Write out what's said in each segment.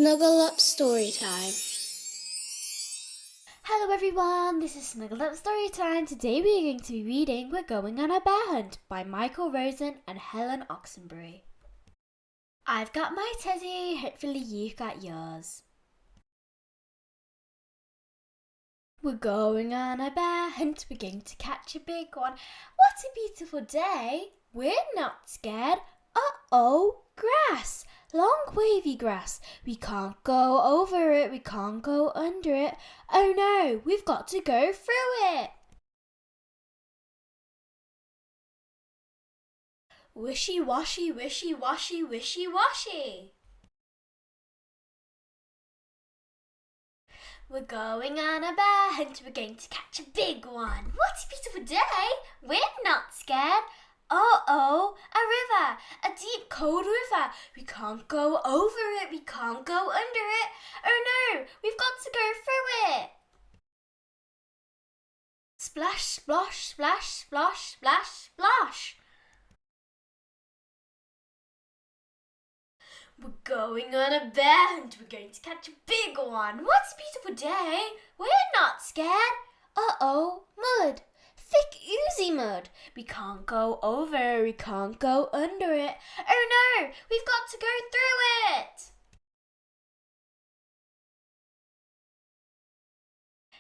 Snuggle Up Storytime. Hello everyone, this is Snuggle Up Storytime. Today we are going to be reading We're Going on a Bear Hunt by Michael Rosen and Helen Oxenbury. I've got my teddy, hopefully you've got yours. We're going on a bear hunt, we're going to catch a big one. What a beautiful day, we're not scared. Uh-oh, grass, long wavy grass. We can't go over it, we can't go under it. Oh no, we've got to go through it. Wishy-washy, wishy-washy, wishy-washy. We're going on a bear hunt, we're going to catch a big one. What a beautiful day, we're not scared. Uh-oh, a river, a deep cold river. We can't go over it, we can't go under it. Oh no, we've got to go through it. Splash, splosh, splash, splosh, splash, splosh. We're going on a bear hunt, we're going to catch a big one. What a beautiful day, we're not scared. Uh-oh, mud. Thick, oozy mud. We can't go over, we can't go under it. Oh no, we've got to go through it.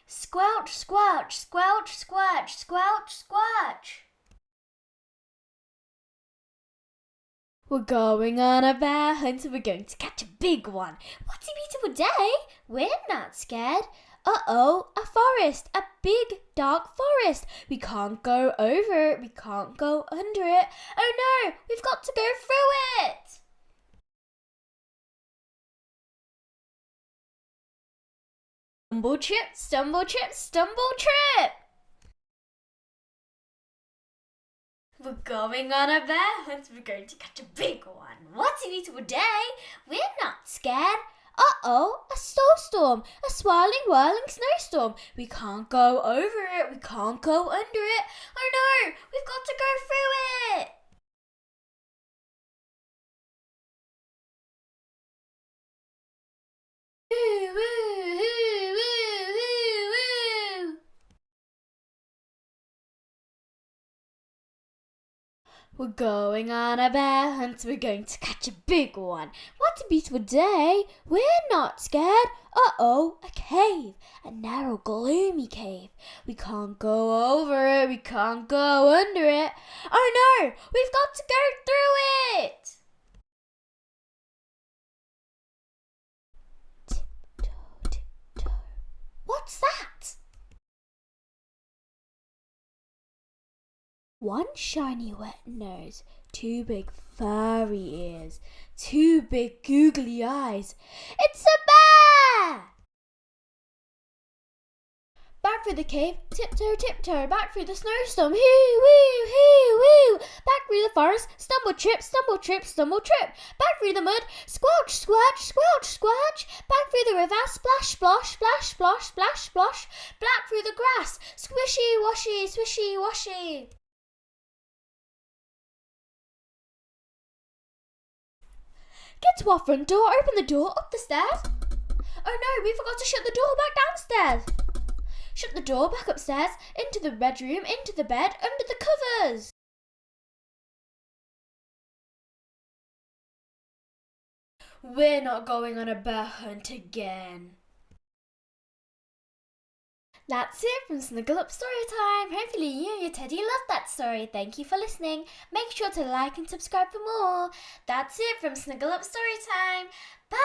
Squelch, squelch, squelch, squelch, squelch, squelch. We're going on a bear hunt, we're going to catch a big one. What a beautiful day, we're not scared. Uh-oh, a forest, a big dark forest. We can't go over it, we can't go under it. Oh no, we've got to go through it. Stumble trip, stumble trip, stumble trip. We're going on a bear hunt, we're going to catch a big one. What a beautiful day, we're not scared. Uh-oh, a snowstorm, a swirling, whirling snowstorm. We can't go over it, we can't go under it. Oh no, we've got to go through it. Woo, woo, woo, woo, woo, woo. We're going on a bear hunt, we're going to catch a big one. What a beautiful day, we're not scared. Uh-oh, a cave, a narrow, gloomy cave. We can't go over it, we can't go under it. Oh no, we've got to go through it. Tiptoe, tiptoe. What's that? One shiny wet nose, two big furry ears, two big googly eyes. It's a bear! Back through the cave, tiptoe, tiptoe, back through the snowstorm, hoo, woo, hoo, woo. Back through the forest, stumble, trip, stumble, trip, stumble, trip. Back through the mud, squelch, squelch, squelch, squelch. Back through the river, splash, splosh, splash, splosh, splash, splosh. Back through the grass, squishy, washy, swishy, washy. Get to our front door, open the door, up the stairs. Oh no, we forgot to shut the door back downstairs. Shut the door back upstairs, into the bedroom, into the bed, under the covers. We're not going on a bear hunt again. That's it from Snuggle Up Storytime. Hopefully you and your teddy loved that story. Thank you for listening. Make sure to like and subscribe for more. That's it from Snuggle Up Storytime. Bye!